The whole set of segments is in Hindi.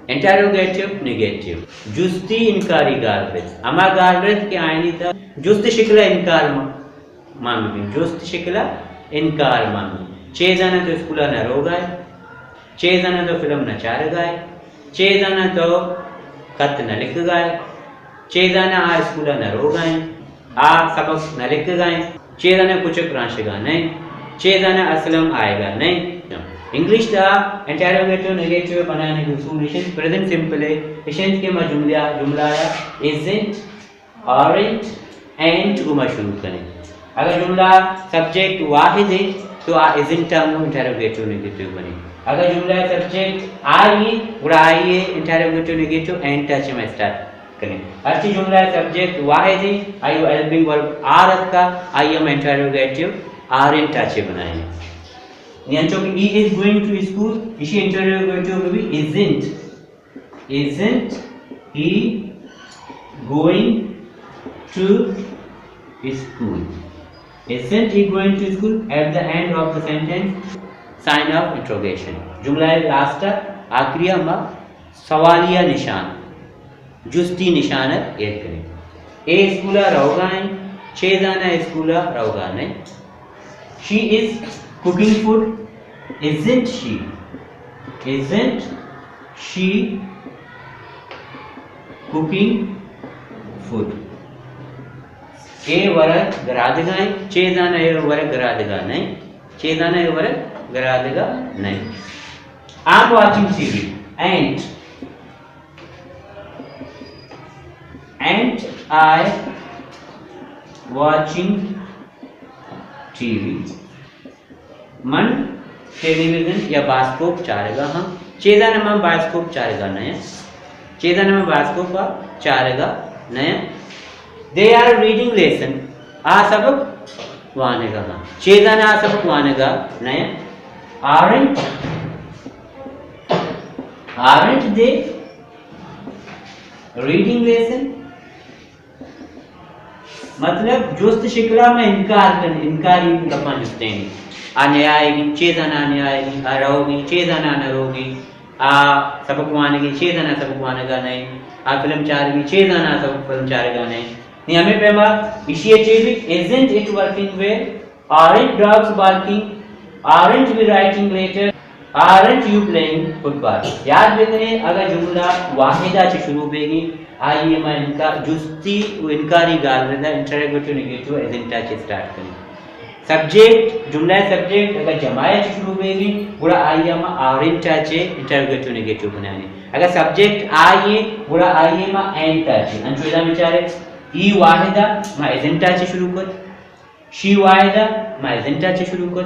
Interrogative, negative. Justi inkari garbet. Ama garbet ki aynı da justi şekilde inkar मांगी जुस्त शिकला इनकार मांगी 6 जना तो स्कूल न रो गए 6 जना तो फिल्म न चार गए 6 जना तो खत न लिख गए 6 जना आ स्कूल न रो गए आ सबक न लिख गए 6 जना कुछ क्रांशगा नहीं 6 जना असलम आएगा नहीं इंग्लिश का इंटरोगेटिव नेगेटिव बनाने की सॉल्यूशन प्रेजेंट सिंपल है इशेंट के में जुमला इजंट आरंट एंड को शुरू करें अगर जुमला सब्जेक्ट वाहिद है तो इजंट इंटरोगेटिव नेगेटिव बने अगर जुमला सब्जेक्ट आई और आई इंटरोगेटिव नेगेटिव एंड टच में स्टार्ट करें अच्छी जुमला सब्जेक्ट वाहिद है आई हेल्पिंग वर्ब आर का आई एम इंटरोगेटिव आर इन टच बनाएं यानी कि he is going to school इसी इंटरोगेटिव में भी isn't he going to school isn't he going to school at the end of the sentence sign of interrogation जुमला लास्ट आखिरी में सवालिया निशान जुस्ती निशान ऐड करें ए स्कूल रहोगा 6 जना स्कूल रहोगा नहीं she is cooking food isn't she cooking food ए वरक गरादगाएं 6 जना ए वरक गरादगा नहीं 6 जना ए वरक गरादगा नहीं I'm watching TV and I watching TV मन टेलीविजन या बास्कोप चारेगा हम 6 जना में बास्कोप चारेगा नया 6 जना में बास्कोप चारेगा नया they are reading lesson आ सबक वानेगा हम 6 जना आ सबक वानेगा नया aren't they reading lesson मतलब जुस्त शिकला में इनकारी लपा जुस्ते हैं आने आएगी 6 जना आने आएगी आ रहोगी 6 जना न रहोगी आ सबक वानेगी 6 जना सबक वानेगा नहीं आ फिल्म चारेगी 6 जना सबक फिल्म चारेगा नहीं नहीं हमें पेमा इसी चीज isn't it working well aren't dogs barking aren't we writing letter aren't you playing football याद रखने अगर जुमला वाहिदा से शुरू होगी आइए मैं इनका जुस्ती इनकारी गाल रहता इंटरोगेटिव नेगेटिव isn't से स्टार्ट करें सब्जेक्ट जुमला सब्जेक्ट अगर जमाए से शुरू होगी पूरा आइए में aren't से इंटरोगेटिव नेगेटिव बनाने अगर सब्जेक्ट आइए पूरा आइए में एंड से अंशुदा विचारे ई वाहिदा मैं isn't से शुरू कर शी वाहिदा मैं isn't से शुरू कर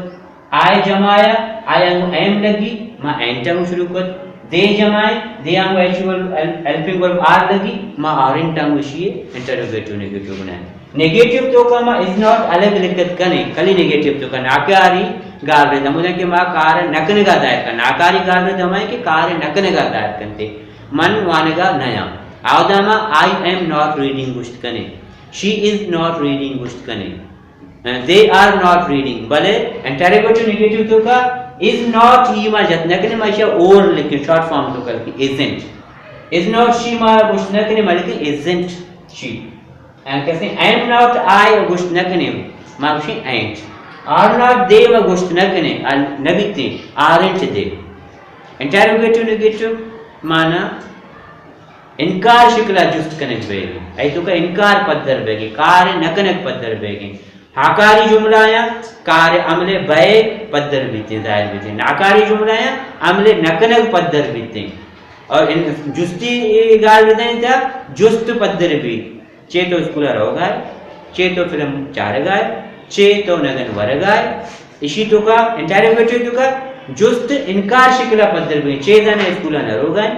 आय जमाया आयांगु एम लगी मां एंटांगु शुरू कर दे जमाए दे आंगु एक्चुअल हेल्पिंग वर्ब आर लगी मां आरेंटांगु शी इंटरोगेटिव नेगेटिव बनाए नेगेटिव तो का मां इज नॉट अलग लिखत कने खाली नेगेटिव तो का नाकारी गाल रे दमुने के मां कार नकने का दायत का नाकारी गाल रे दमाए के कार नकने का दायत करते मन वानेगा नया आवदामा आई एम नॉट रीडिंग गुश्त कने शी इज नॉट रीडिंग गुश्त कने they are not reading भले इंटरोगेटिव नेगेटिव तो का is not ही मा जतने के माशा और लेकिन शॉर्ट फॉर्म तो कर की isn't is not she मा गुश्तने के माले के isn't she एंड कैसे I am not I गुश्तने के मा गुश्ती ain't are not they मा गुश्तने के नबीते aren't they इंटरोगेटिव नेगेटिव माना इनकार शिकला जुस्त कनेक्ट बेगी आई तो का इनकार पद्धर बेगी कार्य नकनक पद्धर बेगी आकारी जुमलाया कार्य अमले बय पद्धर बीते जाहिर बीते नाकारी जुमलाया अमले नकनक पद्धर बीते और इन जुस्ती गाल बीते क्या जुस्त पद्धर भी चे तो स्कूल रोगाय चे तो फिल्म चारगाय चे तो नगन वरगाय इसी तो का इंटरोगेटिव तो का जुस्त इनकार शिकला पद्धर भी चे जाने स्कूल न रोगाय